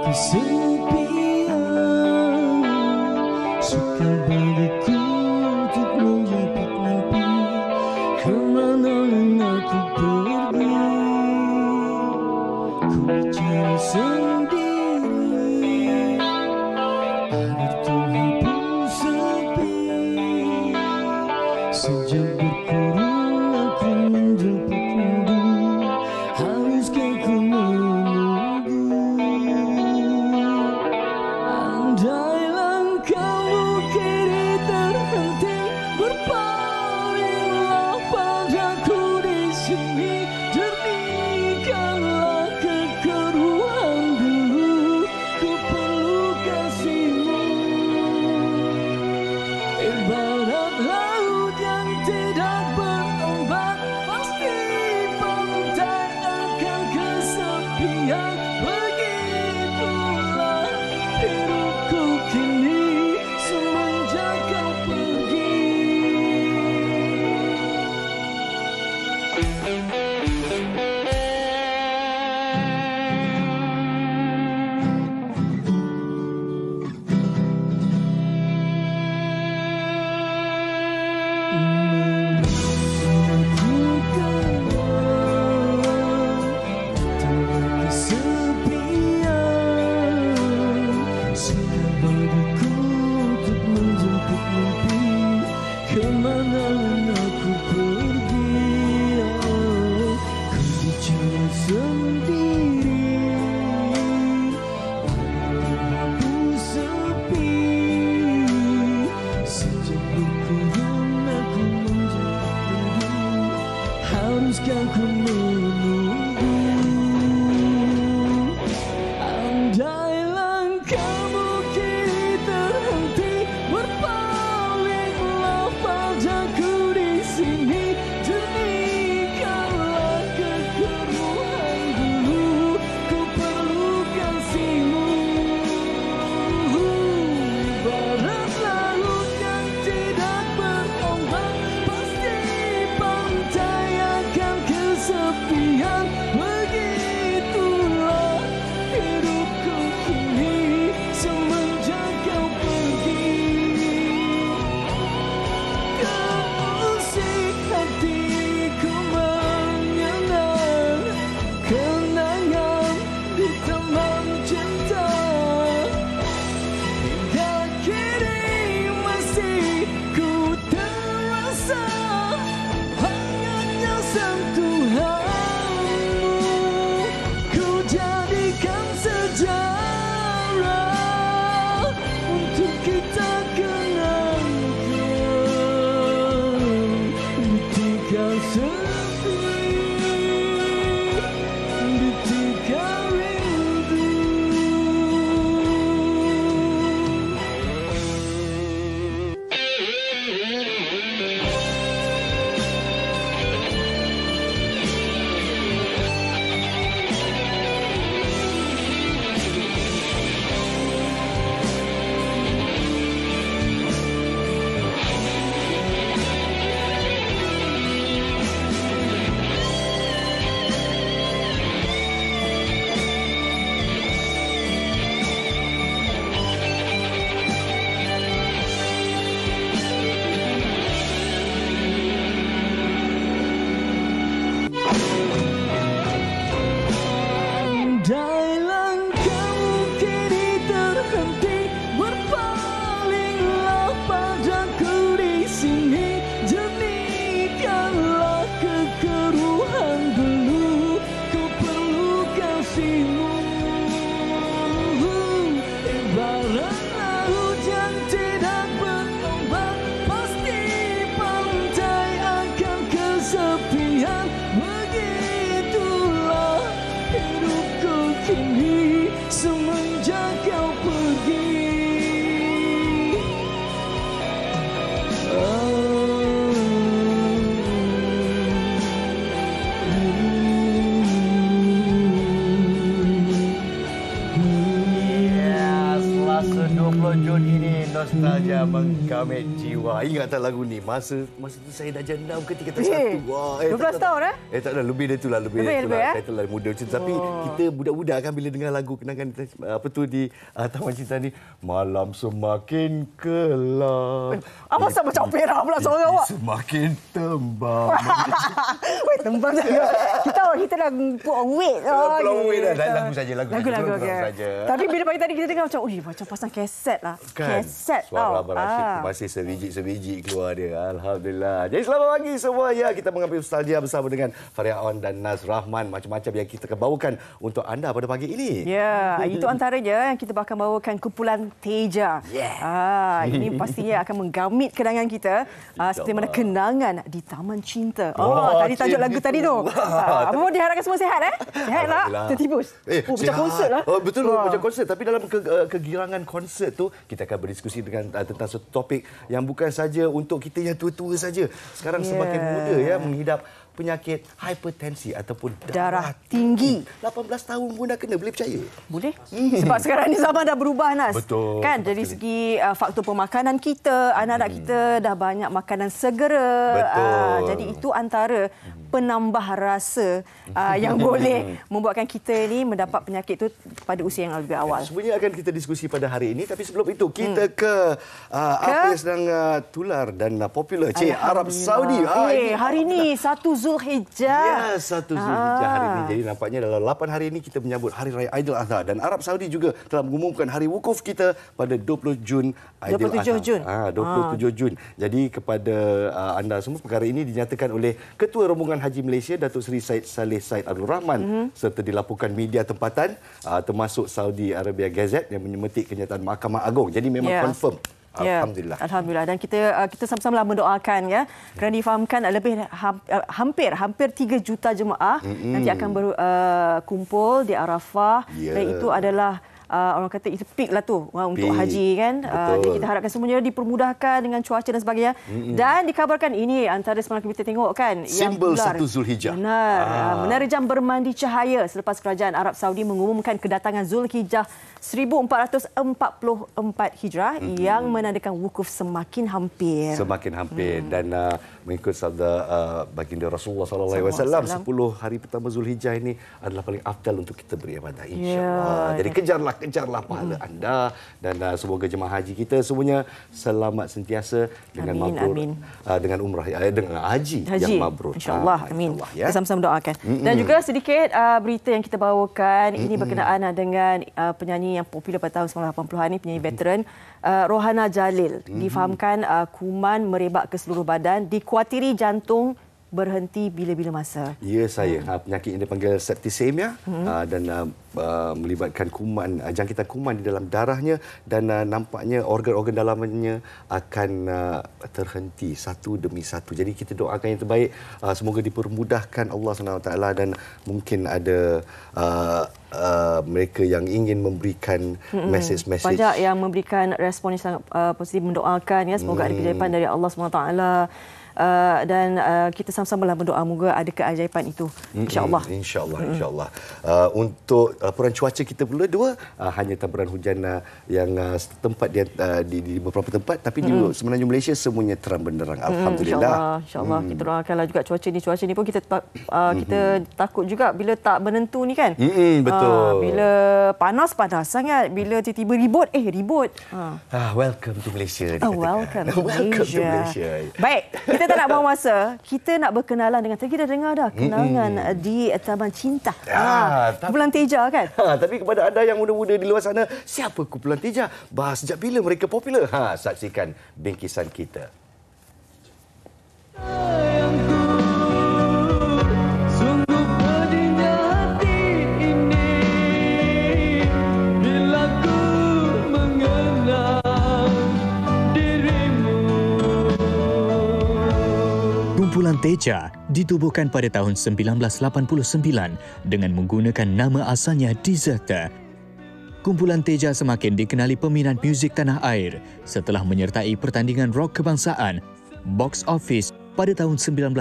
kesepian, suka bagiku untuk menjemput mimpi kemana aku pergi. Ku cari sendiri agar terhapus sepi. Sejak berkurung aku menjemputmu, haruskah ku menunggu? Andai langkahmu kini terhenti, berpalinglah padaku di sini. Jernihkanlah kekeruhan dulu, ku perlu kasihmu. Ibarat laut yang tidak berombak, pasti pantai akan kesepian. Begitulah hidupku kini semenjak kau pergi. Kemana aku pergi, oh, ku bicara sendiri, aku sepi. Sejak berkurung aku menjadi, haruskah ku menunggu? Andai langkahmu kini terhenti, berpalinglah padaku di sini. Jernihkanlah kekeruhan dulu, ku perlu kasihmu. Ibarat laut yang tidak berombak, pasti pantai akan kesepian. Begitulah hidupku kini semenjak kau pergi. Keusik hatiku mengenang kenangan di taman cinta. Hingga kini masih ku terasa hangatnya sentuhanmu. Ku jadikan sejarah untuk kita kenangkan. Ditinggal sepi, ditinggal rindu. Andai langkahmu kini terhenti, berpalinglah padaku di sini. Jernihkanlah kekeruhan dulu, ku perlu kasihmu. Ibarat laut yang tidak berombak, pasti pantai akan kesepian. Begitulah hidupku kini semenjak kau pergi. Ya, setelah 20 Jun ini Nostalgia menggamit jiwa. Ingat tak lagu ni? Masa tu saya dah janda ke tingkatan 1. 12 tahun tak ada, lebih dari itulah. Lebih ya? Saya tu lah muda macam tu. Tapi kita budak-budak kan bila dengar lagu kenangan apa tu di Taman Cinta ni, malam semakin gelap. Apa sama macam opera pula suara awak? Semakin tembam. Weh, tembam saja. Kita dah put on weight. Pulang weight dah. Lagu saja. Lagu saja. Tapi bila pagi tadi kita dengar macam, macam pasang kaset lah. Kan? Kaset Suara Abang Rashid masih sebiji keluar dia. Alhamdulillah. Jadi selamat pagi semua. Ya, kita mengambil nostalgia bersama dengan Faria On dan Naz Rahman. Macam-macam yang kita akan bawakan untuk anda pada pagi ini. Ya, itu antaranya yang kita akan bawakan kumpulan Teja. Ini pastinya akan menggamit kenangan kita. Seperti mana kenangan di Taman Cinta. Tadi tajuk lagu tadi tu. Apa diharapkan semua sihat Sihat lah. Tertibus. Macam konsert lah. Betul, macam konsert. Tapi dalam kegirangan konsert tu, kita akan berdiskusi tentang satu topik yang bukan saja untuk kita yang tua-tua saja. Sekarang semakin muda menghidap penyakit hipertensi ataupun darah tinggi. 18 tahun pun dah kena, boleh percaya? Boleh. Sebab sekarang ni zaman dah berubah, Nas. Betul. Kan dari segi faktor pemakanan kita, anak-anak kita dah banyak makanan segera. Betul. Jadi itu antara penambah rasa yang boleh membuatkan kita ni mendapat penyakit itu pada usia yang lebih awal. Sebenarnya akan kita diskusi pada hari ini, tapi sebelum itu kita ke apa yang sedang tular dan popular, Arab Saudi. Hari ini 1 Zulhijjah. Ya, 1 Zulhijjah hari ini. Jadi nampaknya dalam 8 hari ini kita menyambut Hari Raya Aidiladha, dan Arab Saudi juga telah mengumumkan hari wukuf kita pada 20 Jun Aidiladha. 27 Jun. 27 Jun. Jadi kepada anda semua, perkara ini dinyatakan oleh Ketua Rombongan Haji Malaysia Datuk Seri Said Saleh Said Abdul Rahman serta dilaporkan media tempatan termasuk Saudi Arabia Gazette yang menyemetik kenyataan Mahkamah Agung. Jadi memang confirm. Alhamdulillah. Alhamdulillah. Dan kita sama-sama mendoakan kerana difahamkan hampir 3 juta jemaah nanti akan berkumpul di Arafah, dan itu adalah orang kata itu peak lah tu untuk haji kan. Jadi kita harapkan semuanya dipermudahkan dengan cuaca dan sebagainya. Dan dikabarkan ini antara semalam kita tengok kan simbol 1 Zulhijjah. Benar. Menerjam bermandi cahaya selepas kerajaan Arab Saudi mengumumkan kedatangan Zulhijjah 1444 Hijrah yang menandakan wukuf semakin hampir. Dan mengikut sabda baginda Rasulullah SAW, 10 hari pertama Zulhijjah ini adalah paling afdal untuk kita beribadah, insya-Allah. Jadi kejarlah pahala anda, dan semoga jemaah haji kita semuanya selamat sentiasa dengan mabrur, dengan umrah, dengan haji yang mabrur, insya-Allah. Amin. Kita sama-sama doakan. Dan juga sedikit berita yang kita bawakan ini berkenaan dengan penyanyi yang popular pada tahun 1980-an ini, penyanyi veteran Rohana Jalil. Difahamkan kuman merebak ke seluruh badan, dikuatiri jantung berhenti bila-bila masa. Ya, saya. Penyakit yang dipanggil septisemia dan melibatkan kuman, jangkitan kuman di dalam darahnya, dan nampaknya organ-organ dalamnya akan terhenti satu demi satu. Jadi kita doakan yang terbaik, semoga dipermudahkan Allah SWT, dan mungkin ada mereka yang ingin memberikan mesej-mesej. Banyak yang memberikan respon yang sangat positif, mendoakan semoga ada kejayaan dari Allah SWT. Dan kita sama-sama berdoa moga ada keajaiban itu, insya-Allah. Insya-Allah. Untuk laporan cuaca kita pula hanya taburan hujan yang setempat di beberapa tempat, tapi di semenanjung Malaysia semuanya terang benderang. Alhamdulillah. Insya-Allah. Kita doakanlah juga cuaca ni pun kita takut juga bila tak menentu ni kan. Betul. Bila panas sangat, bila tiba-tiba ribut. Welcome to Malaysia. Welcome to Malaysia. Baik, kita tak nak buang masa. Kita nak berkenalan dengan, tadi kita dengar dah kenangan di Taman Cinta. Kumpulan Teja kan? Tapi kepada anda yang muda-muda di luar sana, siapa kumpulan Teja? Sejak bila mereka popular? Saksikan bingkisan kita. Kumpulan Teja ditubuhkan pada tahun 1989 dengan menggunakan nama asalnya Deserter. Kumpulan Teja semakin dikenali peminat muzik tanah air setelah menyertai pertandingan rock kebangsaan, Box Office pada tahun 1987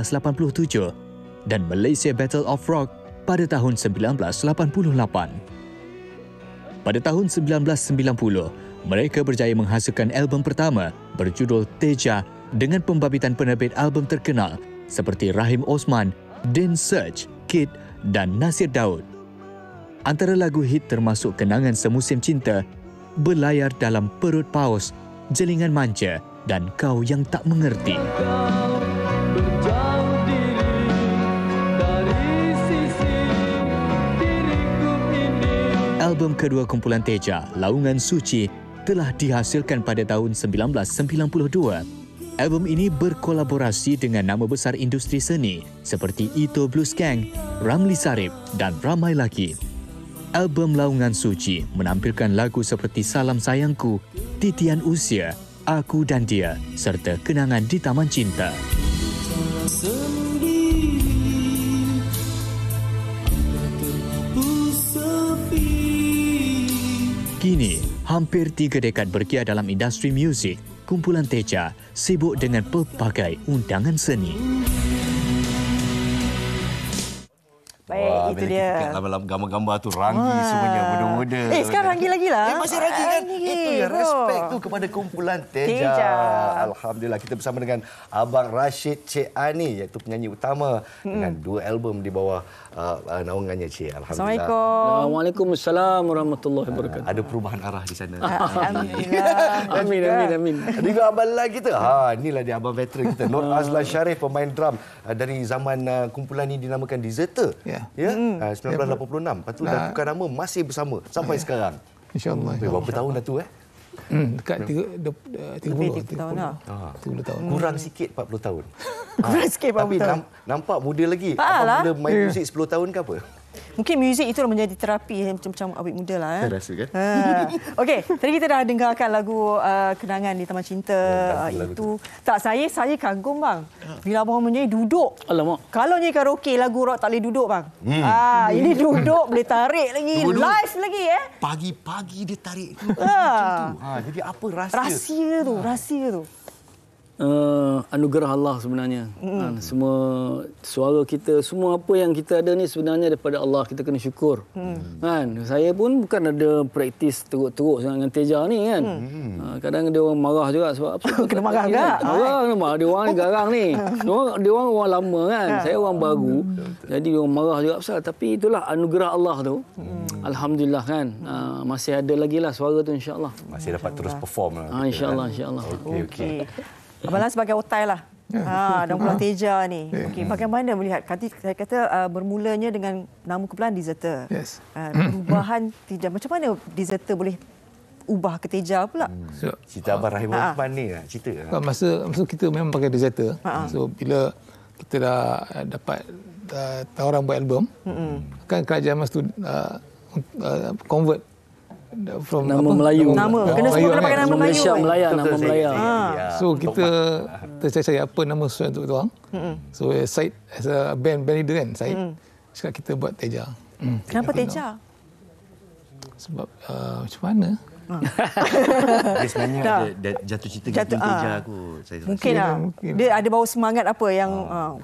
dan Malaysia Battle of Rock pada tahun 1988. Pada tahun 1990, mereka berjaya menghasilkan album pertama berjudul Teja dengan pembabitan penerbit album terkenal seperti Rahim Osman, Din Search, Kid dan Nasir Daud. Antara lagu hit termasuk Kenangan Semusim Cinta, Berlayar Dalam Perut Paus, Jelingan Manja dan Kau Yang Tak Mengerti. Album kedua kumpulan Teja, Laungan Suci, telah dihasilkan pada tahun 1992. Album ini berkolaborasi dengan nama besar industri seni seperti Ito Blues Gang, Ramli Sarip dan ramai lagi. Album Laungan Suci menampilkan lagu seperti Salam Sayangku, Titian Usia, Aku dan Dia serta Kenangan di Taman Cinta. Kini, hampir 3 dekad berkiar dalam industri muzik, kumpulan Teja sibuk dengan pelbagai undangan seni. Baik, itu dia. Gambar-gambar tu Ranggi semuanya muda-muda. Sekarang Ranggi lagi lah. Masih Ranggi kan? Itu ya, respect tu kepada kumpulan Teja. Alhamdulillah, kita bersama dengan Abang Rashid Cik Ani, iaitu penyanyi utama dengan 2 album di bawah naungannya Cik. Alhamdulillah. Assalamualaikum. Waalaikumsalam warahmatullahi wabarakatuh. Ada perubahan arah di sana. Alhamdulillah. Amin. Dan juga abang lelaki kita. Inilah dia abang veteran kita. Nur Azlan Sharif, pemain drum dari zaman kumpulan ini dinamakan Deserter. Ya. 1986. Lepas tu dah tukar nama, masih bersama sampai sekarang. InsyaAllah. Berapa tahun dah tu Dekat 30 tahun dah. 30 tahun. Kurang sikit 40 tahun. Kurang sikit 40 Tapi tahun. nampak muda lagi. Alah. Abang mula main muzik 10 tahun ke apa? Mungkin muzik itu menjadi terapi macam awet muda lah. Saya rasa kan. Okey, tadi kita dah dengarkan lagu Kenangan di Taman Cinta. Itu tak, saya kagum bang. Bila abang menyanyi duduk. Alamak. Kalau nyanyi karaoke lagu rock tak boleh duduk bang. Ini duduk boleh tarik lagi, live lagi Pagi-pagi dia tarik. Macam tu. Jadi apa rahsia? Rahsia tu. Anugerah Allah sebenarnya. Semua suara kita, semua apa yang kita ada ni sebenarnya daripada Allah. Kita kena syukur. Kan? Saya pun bukan ada praktis teruk-teruk dengan Teja ni kan. Kadang dia orang marah juga sebab apa? Kena marah juga. Marah. Dia orang ni garang ni. Dia orang lama kan. Saya orang baru. Jadi dia orang marah juga pasal. Tapi itulah anugerah Allah tu. Alhamdulillah kan. Masih ada lagi lah suara tu insya-Allah. Masih dapat terus perform lah. Insya-Allah. Okey. Abang Lan sebagai otai lah. Dan kumpulan Teja ni. Okey, bagaimana melihat? Saya kata bermulanya dengan nama kumpulan Deserter. Yes. Perubahan Teja. Macam mana Deserter boleh ubah ke Teja pula? Cerita Abang Rahim Osman ni lah. Cerita. Masa kita memang pakai Deserter. So bila kita dah dapat tawaran buat album, kan kerajaan masa tu convert from nama Melayu. Kena semua kena pakai nama Melayu. Malaysia Melayu, nama Melayu. So kita tercari apa nama sesuai untuk kita orang. So Syed as a band leader kan, Syed. Cakap kita buat Teja. Kenapa Teja? Sebab macam mana? Dia sebenarnya ada jatuh cinta dengan Teja aku. Mungkin lah. Dia ada bawa semangat apa yang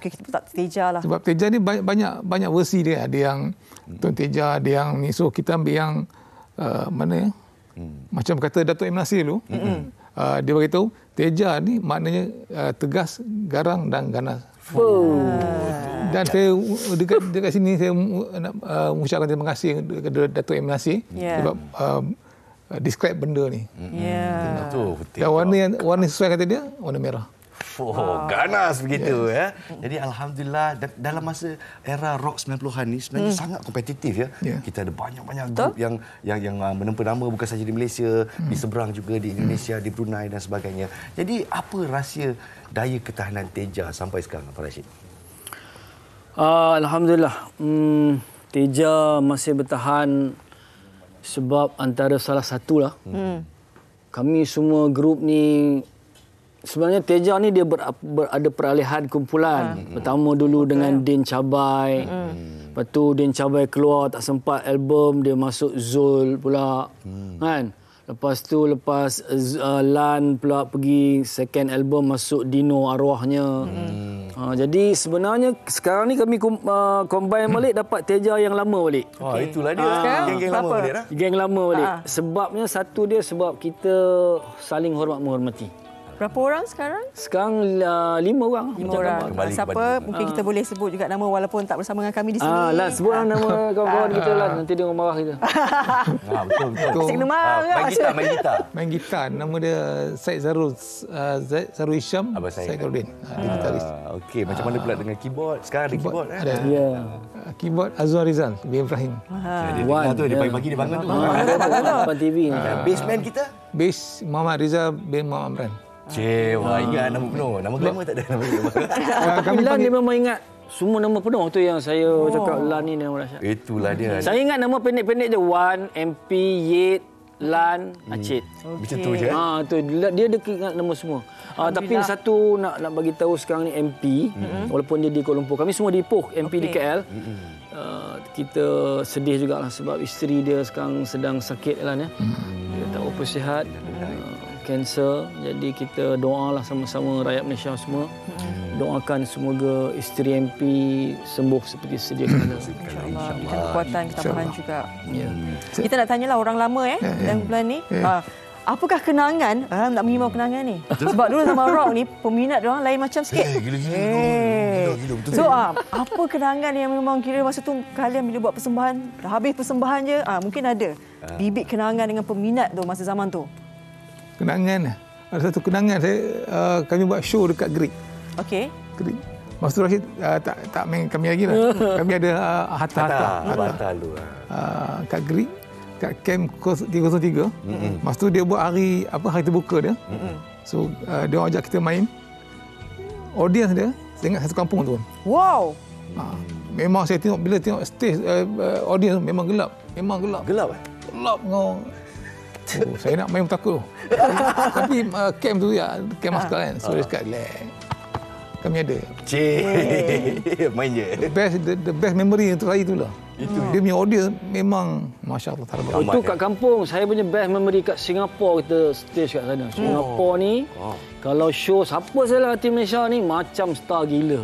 okey kita tak Teja lah. Sebab Teja ni banyak versi dia. Ada yang Tuan Teja, ada yang ni. So kita ambil yang mana ya? Macam kata Datuk M. Nasir dulu. Dia beritahu Teja ni maknanya tegas, garang dan ganas. Dan saya dekat sini saya nak mengucapkan terima kasih kepada Datuk M. Nasir sebab describe benda ni. Dan warna sesuai kata dia, warna merah. Ganas begitu ya. Jadi alhamdulillah dalam masa era rock 90-an ni sebenarnya sangat kompetitif ya. Kita ada banyak-banyak grup yang menempa nama bukan saja di Malaysia, di seberang juga di Indonesia, di Brunei dan sebagainya. Jadi apa rahsia daya ketahanan Teja sampai sekarang, Pak Rashid? Alhamdulillah. Teja masih bertahan sebab antara salah satulah. Kami semua grup ni sebenarnya Teja ni dia ada peralihan kumpulan. Pertama dulu dengan Din Cabai. Lepas tu Din Cabai keluar tak sempat album, dia masuk Zul pula. Kan? Lepas tu Lan pula pergi second album masuk Dino arwahnya. Jadi sebenarnya sekarang ni kami combine balik dapat Teja yang lama balik. Itulah dia. Geng-geng lama balik dah. Geng lama balik. Sebabnya satu dia sebab kita saling hormat menghormati. Berapa orang sekarang? Sekarang 5 orang. 5 orang. Siapa mungkin kita boleh sebut juga nama walaupun tak bersama dengan kami di sini. Lan, sebutlah nama kawan-kawan kita lah. Nanti dia orang marah kita. Betul. Signal marah. Main gitar. Nama dia Syed Zarul Hisham. Syed Garudin. Dia gitaris. Okey, macam mana pula dengan keyboard? Sekarang ada keyboard kan? Ada. Ya. Keyboard Azwar Rizal, bin Ibrahim. Dia tu, dia pagi-pagi dia bangun tu. Depan TV ni. Bassman kita? Bass Muhammad Rizal bin Muhammad Amran. Wah, ingat nama penuh. Nama glamour tak ada. Kami Lan dia memang ingat semua nama penuh tu yang saya cakap Lan ni nama dahsyat. Itulah dia. Saya ingat nama pendek-pendek je. Wan, MP, Yet, Lan, Acid. Macam tu je. Tu dia ingat nama semua. Tapi satu nak bagi tahu sekarang ni MP, walaupun dia di Kuala Lumpur. Kami semua di Ipoh, MP di KL. Kita sedih jugalah sebab isteri dia sekarang sedang sakit Lan ya. Dia tak berapa sihat. Kanser. Jadi kita doalah sama-sama rakyat Malaysia semua. Doakan semoga isteri MP sembuh seperti sedia kala. InsyaAllah. Berikan kekuatan, ketabahan juga. Ya. Kita nak tanyalah orang lama dalam bulan ni. Apakah kenangan, nak mengimbau kenangan ni? Sebab dulu zaman rock ni, peminat diorang lain macam sikit. Gila, betul. So, apa kenangan yang memang kira masa tu kalian bila buat persembahan, dah habis persembahan je, mungkin ada bibit kenangan dengan peminat tu masa zaman tu? Kenangan. Ada satu kenangan kami buat show dekat Greek. Okey. Greek. Masa tu Rashid tak main kami lagi lah. Kami ada Hatta lu. Kat Greek, kat camp 303. Masa tu dia buat hari terbuka dia. So dia orang ajak kita main. Audience dia, saya ingat satu kampung tu. Wow. Memang saya tengok bila tengok stage audience memang gelap. Gelap ngau. Saya nak main takut. Tapi camp tu camp askar kan. So dia cakap kami ada. Main je. The best memory untuk saya itulah. Dia punya audience memang masya-Allah terbaik. Itu kat kampung. Saya punya best memory kat Singapura kita stage kat sana. Singapura ni kalau show siapa salah tim Malaysia ni macam star gila.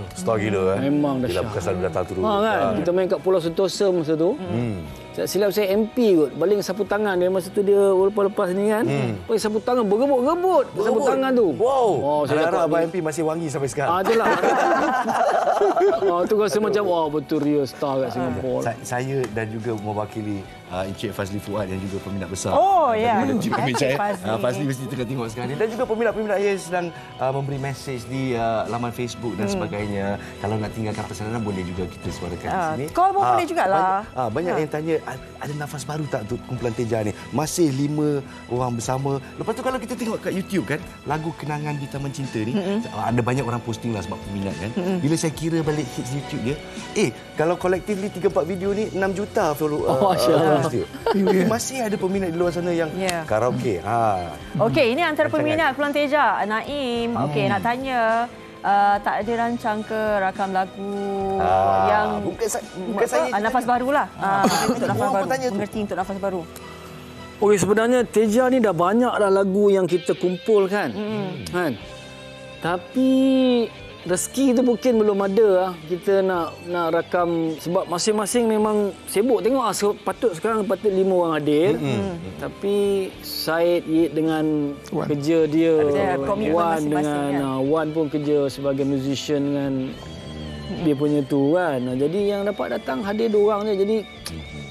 Memang dahsyat. Bukan selalu datang turun. Kan? Kita main kat Pulau Sentosa masa tu. Tak silap saya MP kot. Baling sapu tangan dia masa tu dia lepas ni kan. Pakai sapu tangan berebut sapu tangan tu. Wow. Saya harap Abang MP masih wangi sampai sekarang. Itulah. Tu rasa macam betul real star kat Singapura. Saya dan juga mewakili Encik Fazli Fuad yang juga peminat besar. Encik Fazli mesti tengah tengok sekarang ni. Dan juga peminat-peminat yang sedang memberi mesej di laman Facebook dan sebagainya. Kalau nak tinggalkan pesanan boleh juga kita suarakan di sini. Call pun boleh jugalah. Banyak yang tanya ada nafas baru tak untuk kumpulan Teja ni? Masih 5 orang bersama. Lepas tu kalau kita tengok kat YouTube kan, lagu Kenangan di Taman Cinta ni, ada banyak orang posting lah sebab peminat kan. Bila saya kira balik hits YouTube dia, kalau collectively 3-4 video ni 6 juta follow. Masih ada peminat di luar sana yang karaoke. Okey, ini antara peminat kumpulan Teja. Naim, nak tanya, tak ada rancang ke rakam lagu yang bukan saya nafas barulah. Untuk nafas baru. Mengerti untuk nafas baru. Okey, sebenarnya Teja ni dah banyak dah lagu yang kita kumpulkan. Kan? Tapi rezeki tu mungkin belum ada kita nak rakam sebab masing-masing memang sibuk tengok sekarang 5 orang hadir tapi Syed dengan kerja dia Wan dengan Wan pun kerja sebagai musician dengan dia punya tu kan. Jadi yang dapat datang hadir 2 orang je. Jadi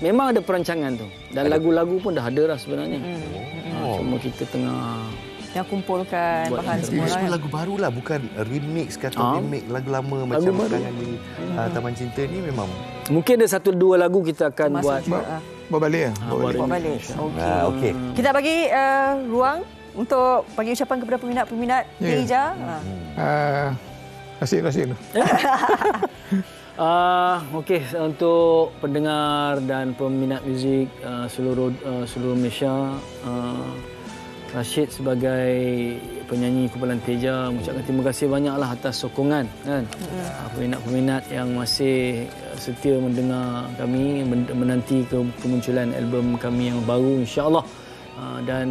memang ada perancangan tu dan lagu-lagu pun dah ada dah sebenarnya. Cuma kita tengah yang kumpulkan bahan semua. Ini lagu barulah, bukan remix ke atau remake lagu lama macam Kenangan di Taman Cinta ni memang. Mungkin ada 1-2 lagu kita akan buat balik. Okey. Kita bagi ruang untuk bagi ucapan kepada peminat-peminat Teja. Rasyid. Okey, untuk pendengar dan peminat muzik seluruh Malaysia, Rashid sebagai penyanyi kumpulan Teja mengucapkan terima kasih banyaklah atas sokongan kan. Peminat-peminat yang masih setia mendengar kami, menanti kemunculan album kami yang baru insya-Allah Dan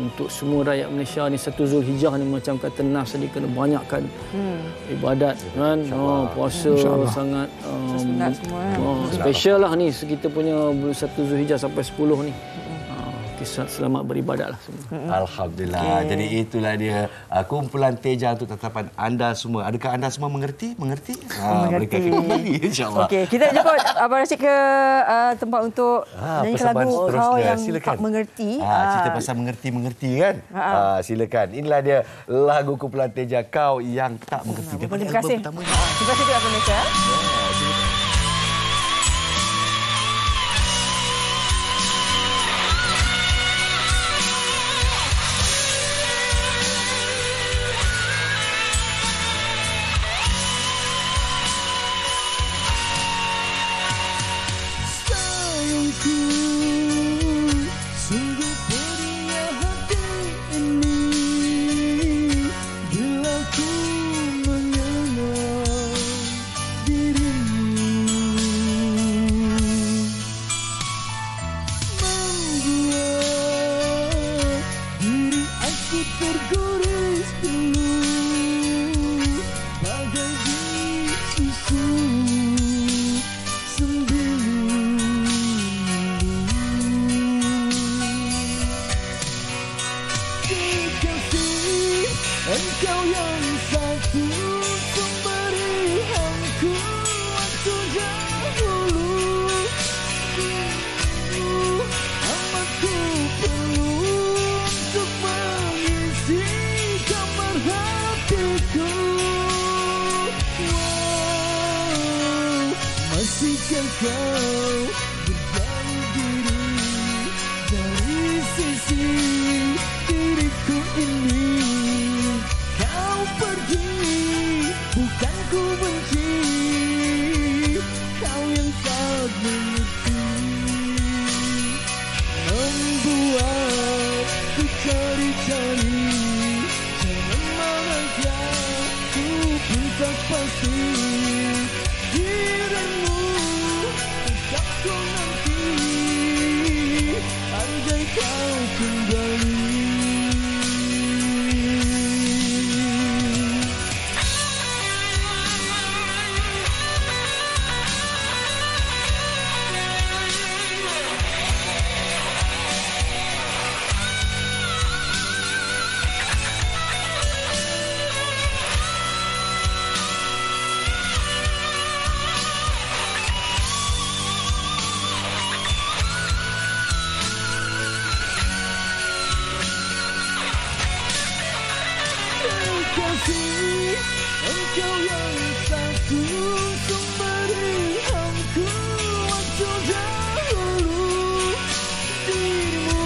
untuk semua rakyat Malaysia ni, 1 Zulhijjah ni macam kata Nas tadi, kena banyakkan ibadat kan. Puasa sangat special lah ni. Kita punya 1 Zulhijjah sampai 10 ni. Selamat beribadat lah semua. Alhamdulillah. Jadi itulah dia kumpulan Teja untuk tetapan anda semua. Adakah anda semua mengerti? Mengerti? Mereka akan kembali insya-Allah. Okey, kita jemput Abang Rashid ke tempat untuk nyanyikan lagu Kau Yang Tak Mengerti. Cerita pasal mengerti-mengerti kan? Silakan. Inilah dia lagu kumpulan Teja, Kau Yang Tak Mengerti. Terima kasih. Terima kasih kepada Malaysia. Silakan. Engkau yang satu pemberi hangku waktu dahulu. Amat ku perlu untuk mengisi kamar hatiku. Masihkah kau berjauh diri dari sisi diriku ini? Kau pergi, bukan ku benci. Kau yang tak mengerti, membuat ku cari-cari. Jangan marah, ku pun tak pasti. Dirimu tetap ku nanti, andai kau kembali. Engkau yang satu sumber ilhamku waktu dahulu. Dirimu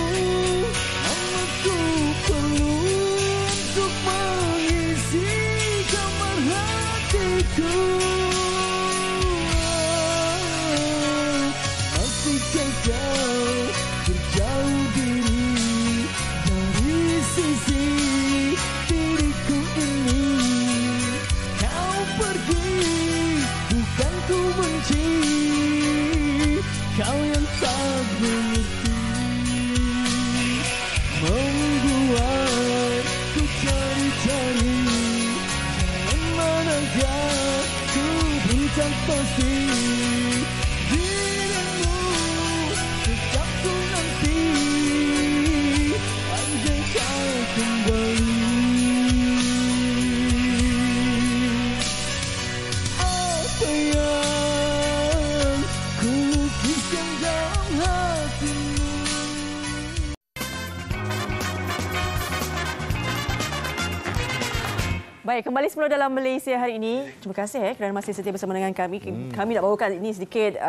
amat ku perlu untuk mengisi kamar hatiku. Masihkah kau berjauh diri dari sisi diriku ini? Bukan ku benci, kau yang tak mengerti, membuat ku cari-cari. Jangan manakah ku pun tak pasti. Dirimu tetap ku nanti, andai kau kembali. Baik, kembali semula dalam Malaysia hari ini. Terima kasih kerana masih setia bersama dengan kami. Kami nak bawakan ini sedikit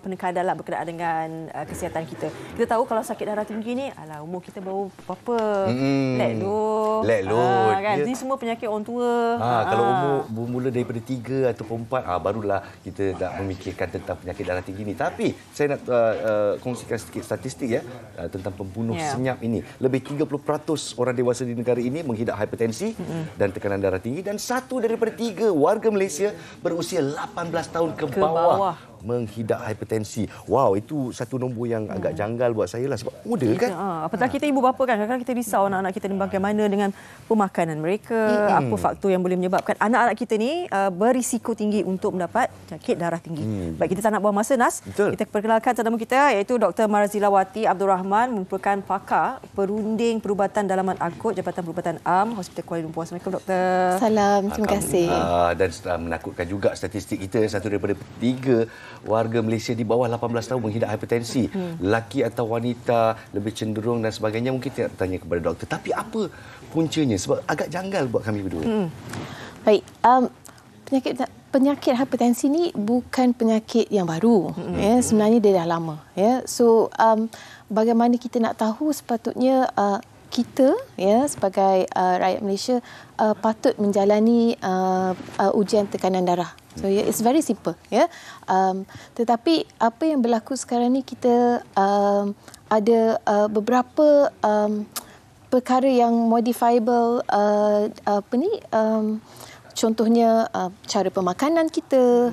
penekanan dalam berkenaan dengan kesihatan kita. Kita tahu kalau sakit darah tinggi ni, alah umur kita baru berapa? Let low. Kan? Ini semua penyakit orang tua. Kalau umur bermula daripada 3 atau 4, barulah kita nak memikirkan tentang penyakit darah tinggi ni. Tapi saya nak kongsikan sedikit statistik ya tentang pembunuh senyap ini. Lebih 30% orang dewasa di negara ini menghidap hipertensi dan tekanan darah tinggi, dan 1 daripada 3 warga Malaysia berusia 18 tahun ke bawah mengidap hipertensi. Wow, itu satu nombor yang agak janggal buat saya lah sebab muda kan. Apatah kita ibu bapa kan, kadang-kadang kita risau anak-anak kita ni bagaimana dengan pemakanan mereka, apa faktor yang boleh menyebabkan anak-anak kita ni berisiko tinggi untuk mendapat penyakit darah tinggi. Baik, kita tak nak buang masa, Nas. Betul. Kita perkenalkan tetamu kita iaitu Dr. Marzilawati Abdul Rahman, merupakan pakar perunding perubatan dalaman akut Jabatan Perubatan Am Hospital Kuala Lumpur. Assalamualaikum, Doktor. Salam, terima kasih. Dan menakutkan juga statistik kita, satu daripada 3 warga Malaysia di bawah 18 tahun menghidap hipertensi. Lelaki atau wanita lebih cenderung dan sebagainya. Mungkin tidak tanya kepada doktor. Tapi apa puncanya? Sebab agak janggal buat kami berdua. Baik, penyakit hipertensi ni bukan penyakit yang baru. Ya, sebenarnya dia dah lama. Ya, so bagaimana kita nak tahu, sepatutnya kita sebagai rakyat Malaysia patut menjalani ujian tekanan darah. So it's very simple. Tetapi apa yang berlaku sekarang ni, kita ada beberapa perkara yang modifiable, contohnya cara pemakanan kita,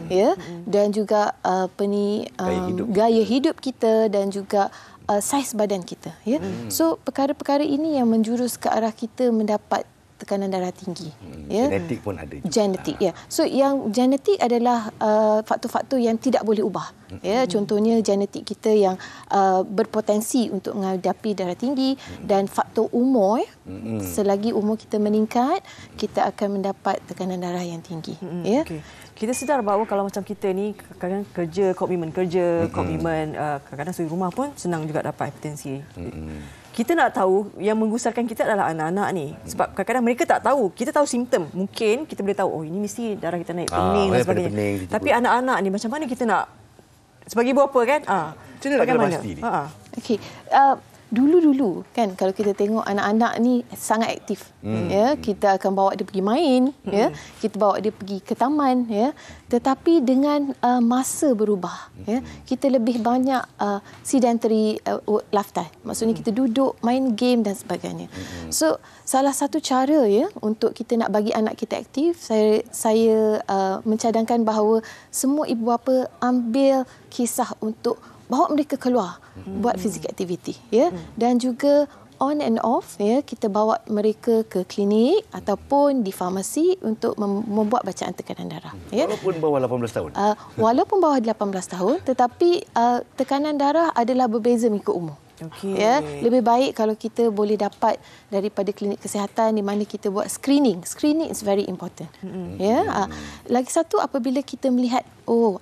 dan juga gaya hidup kita, dan juga saiz badan kita. So perkara-perkara ini yang menjurus ke arah kita mendapat tekanan darah tinggi. Genetik pun ada. Genetik, So yang genetik adalah faktor-faktor yang tidak boleh ubah. Contohnya genetik kita yang berpotensi untuk menghadapi darah tinggi, dan faktor umur. Selagi umur kita meningkat, kita akan mendapat tekanan darah yang tinggi. Okay. Kita sedar bahawa kalau macam kita ni kadang-kadang komitmen kerja, kadang-kadang suri rumah pun senang juga dapat hipertensi. Kita nak tahu yang menggusarkan kita adalah anak-anak ni. Sebab kadang-kadang mereka tak tahu. Kita tahu simptom. Mungkin kita boleh tahu, ini mesti darah kita naik pening dan sebagainya. Tapi anak-anak ni macam mana kita nak, sebagai ibu bapa kan? Macam mana nak kena pasti ni? Okey. Dulu-dulu kan, kalau kita tengok anak-anak ni sangat aktif. Kita akan bawa dia pergi main, kita bawa dia pergi ke taman, tetapi dengan masa berubah, kita lebih banyak sedentary lifestyle. Maksudnya kita duduk, main game dan sebagainya. So salah satu cara untuk kita nak bagi anak kita aktif, saya mencadangkan bahawa semua ibu bapa ambil kisah untuk bawa mereka keluar, buat physical activity, dan juga on and off, kita bawa mereka ke klinik ataupun di farmasi untuk membuat bacaan tekanan darah. Walaupun bawah 18 tahun? Walaupun bawah 18 tahun, tetapi tekanan darah adalah berbeza mengikut umur. Lebih baik kalau kita boleh dapat daripada klinik kesihatan di mana kita buat screening. Screening is very important. Lagi satu, apabila kita melihat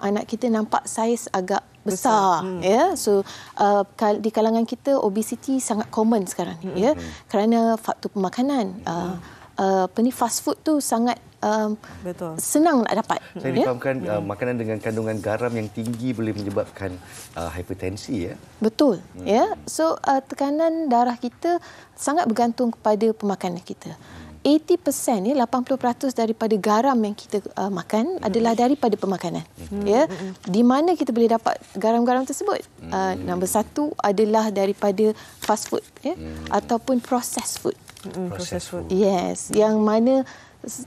anak kita nampak saiz agak besar, so di kalangan kita obesity sangat common sekarang ni, kerana faktor pemakanan. Fast food tu sangat senang nak dapat. Saya difahamkan makanan dengan kandungan garam yang tinggi boleh menyebabkan hipertensi. Betul. So tekanan darah kita sangat bergantung kepada pemakanan kita. 80%, 80% daripada garam yang kita makan adalah daripada pemakanan. Di mana kita boleh dapat garam-garam tersebut? Nombor 1 adalah daripada fast food, ataupun processed food. Processed food. Yes, yang mana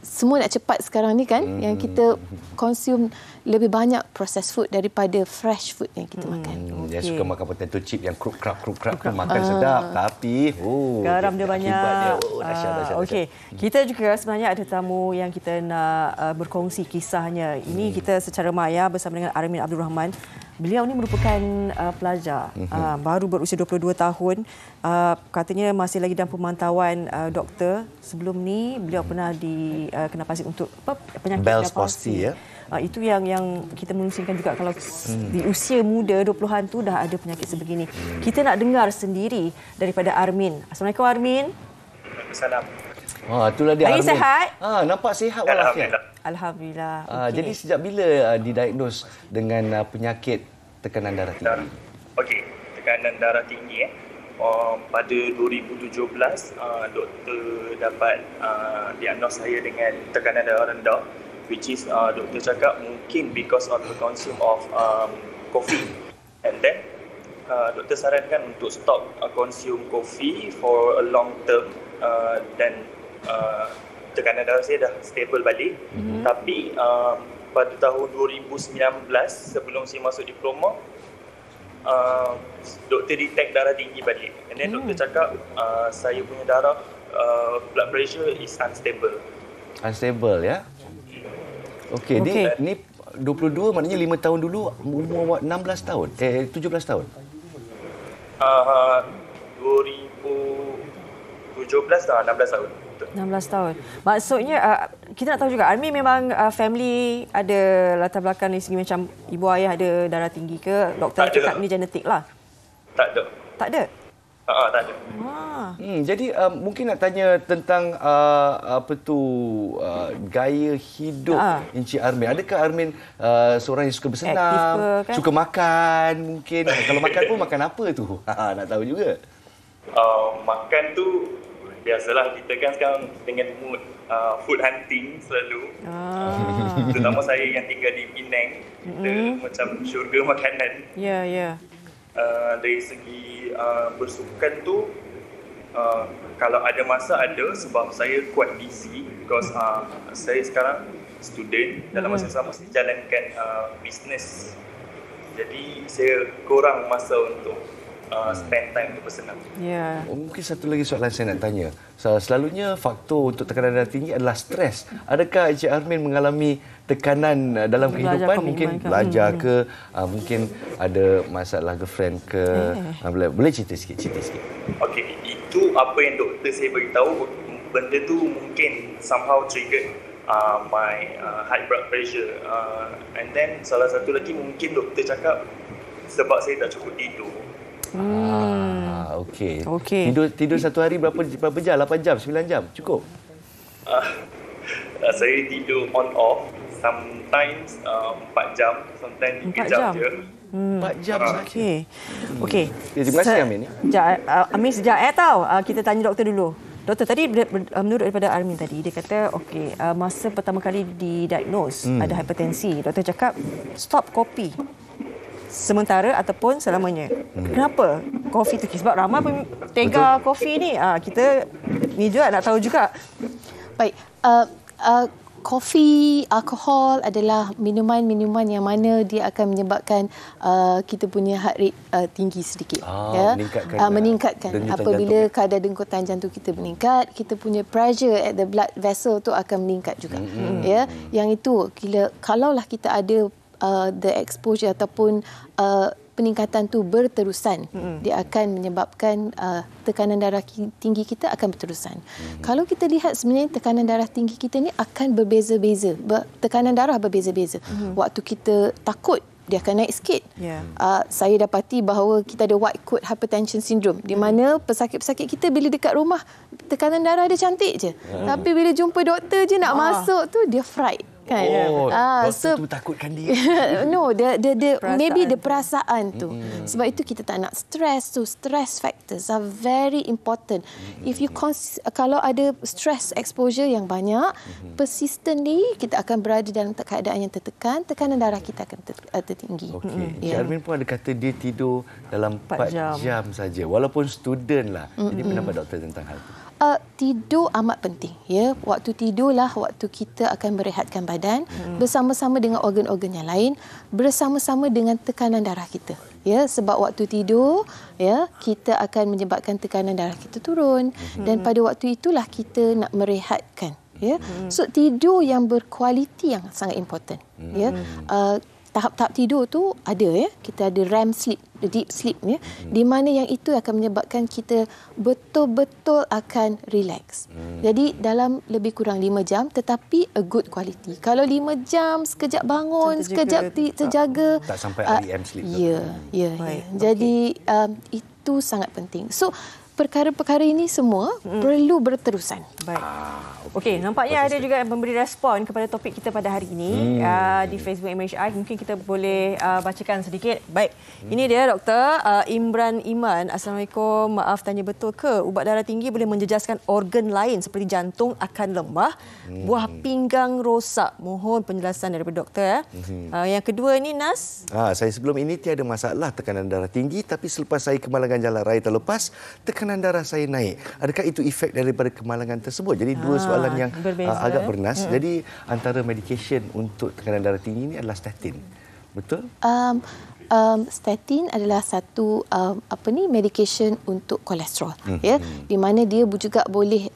semua nak cepat sekarang ni kan, yang kita consume lebih banyak processed food daripada fresh food yang kita makan. Dia suka makan potato chip yang kruk-krap makan sedap, tapi garam dia banyak. Dahsyat. Okey, kita juga sebenarnya ada tamu yang kita nak berkongsi kisahnya. Ini kita secara maya bersama dengan Armin Abdul Rahman. Beliau ni merupakan pelajar, baru berusia 22 tahun. Katanya masih lagi dalam pemantauan doktor. Sebelum ni beliau pernah kena pasien untuk penyakit Bell's palsy. Itu yang kita menusingkan juga, kalau di usia muda 20-an tu dah ada penyakit sebegini. Kita nak dengar sendiri daripada Armin. Assalamualaikum, Armin. Salam. Itulah dia, Hari Armin. sihat? Nampak sihat walafiat. Alhamdulillah. Jadi sejak bila didiagnos dengan penyakit tekanan darah tinggi? Okey, tekanan darah tinggi pada 2017 doktor dapat diagnos saya dengan tekanan darah rendah, which is doktor cakap mungkin because of the consume of coffee, and then doktor sarankan untuk stop consume coffee for a long term, dan tekanan darah saya dah stable balik. Tapi pada tahun 2019 sebelum saya masuk diploma, doktor detect darah tinggi balik. And then doktor cakap saya punya darah blood pressure is unstable. Unstable ya. Okey, ni 22 maknanya 5 tahun dulu umur awak 16 tahun. 17 tahun. 2017 dah 16 tahun. 16 tahun. Maksudnya kita nak tahu juga Army memang family ada latar belakang dari segi macam ibu ayah ada darah tinggi ke? Doktor cakap ni genetik lah. Tak ada. Tak ada? Tak ada. Jadi mungkin nak tanya tentang gaya hidup Encik Armin. Adakah Armin seorang yang suka bersenam, kan? suka makan mungkin? Kalau makan pun makan apa tu? Nak tahu juga. Makan tu biasalah, kita kan sekarang dengan mood food hunting selalu. Terutama saya yang tinggal di Penang, kita macam syurga makanan. Ya. Dari segi bersukan tu, kalau ada masa ada, sebab saya quite busy because saya sekarang student, dalam masa sama saya jalankan bisnes. Jadi saya kurang masa untuk spend time untuk bersenam. Ya. Mungkin satu lagi soalan saya nak tanya. Selalunya faktor untuk tekanan darah tinggi adalah stres. Adakah Encik Armin mengalami tekanan dalam kehidupan? Mungkin belajar ke, mungkin ada masalah girlfriend ke? Boleh cerita sikit. Okey, itu apa yang doktor saya beritahu. Benda tu mungkin somehow triggered my high blood pressure. And then salah satu lagi mungkin doktor cakap sebab saya tak cukup tidur. Okey. Tidur satu hari berapa jam? 8 jam, 9 jam? Cukup? Saya tidur on off. Sometimes 4 jam, sometimes 3 jam je. 4 jam saja. Okey. Terima kasih Amin. Amin sekejap tahu. Kita tanya doktor dulu. Doktor, tadi menurut daripada Armin tadi, dia kata masa pertama kali didiagnose ada hipertensi. Doktor cakap stop kopi. Sementara ataupun selamanya. Kenapa kopi tu? Sebab ramai tega kopi ni. Kita ni juga nak tahu juga. Baik. Kopi, alkohol adalah minuman-minuman yang mana dia akan menyebabkan kita punya heart rate tinggi sedikit. Meningkatkan. Apabila kadar dengkutan jantung kita meningkat, kita punya pressure at the blood vessel tu akan meningkat juga. Yang itu kalaulah kita ada the exposure ataupun peningkatan tu berterusan, dia akan menyebabkan tekanan darah tinggi kita akan berterusan. Kalau kita lihat sebenarnya tekanan darah tinggi kita ni akan berbeza-beza. Tekanan darah berbeza-beza. Waktu kita takut, dia akan naik sikit. Saya dapati bahawa kita ada white coat hypertension syndrome, di mana pesakit-pesakit kita bila dekat rumah tekanan darah dia cantik je. Tapi bila jumpa doktor je nak masuk tu dia fright. Kan? Doktor tu takutkan dia. No, maybe the perasaan tu. Sebab itu kita tak nak stress. So stress factors are very important. If you kalau ada stress exposure yang banyak, persistently kita akan berada dalam keadaan yang tertekan, tekanan darah kita akan tertinggi. Okey. Armin pun ada kata dia tidur dalam 4 jam saja, walaupun student lah. Jadi pendapat doktor tentang hal itu? Tidur amat penting. Waktu tidurlah waktu kita akan berehatkan badan bersama-sama dengan organ-organ yang lain, bersama-sama dengan tekanan darah kita. Sebab waktu tidur, kita akan menyebabkan tekanan darah kita turun, dan pada waktu itulah kita nak merehatkan. So tidur yang berkualiti yang sangat important. Tahap-tahap tidur tu ada, kita ada REM sleep, deep sleep, di mana yang itu akan menyebabkan kita betul-betul akan relax. Jadi dalam lebih kurang 5 jam, tetapi a good quality. Kalau 5 jam sekejap bangun, sekejap terjaga, tak sampai REM sleep. Jadi itu sangat penting. So perkara-perkara ini semua perlu berterusan. Baik. Okey, nampaknya ada juga yang memberi respon kepada topik kita pada hari ini di Facebook MHI. Mungkin kita boleh bacakan sedikit. Baik. Ini dia Dr. Imran Iman. Assalamualaikum. Maaf, tanya betul ke ubat darah tinggi boleh menjejaskan organ lain seperti jantung akan lemah, buah pinggang rosak? Mohon penjelasan daripada doktor. Yang kedua ni Nas. Saya sebelum ini tiada masalah tekanan darah tinggi, tapi selepas saya kemalangan jalan raya terlepas, tekanan tekanan darah saya naik. Adakah itu efek daripada kemalangan tersebut? Jadi dua soalan yang agak bernas. Jadi antara medication untuk tekanan darah tinggi ini adalah statin. Betul? Statin adalah satu medication untuk kolesterol, ya, di mana dia juga boleh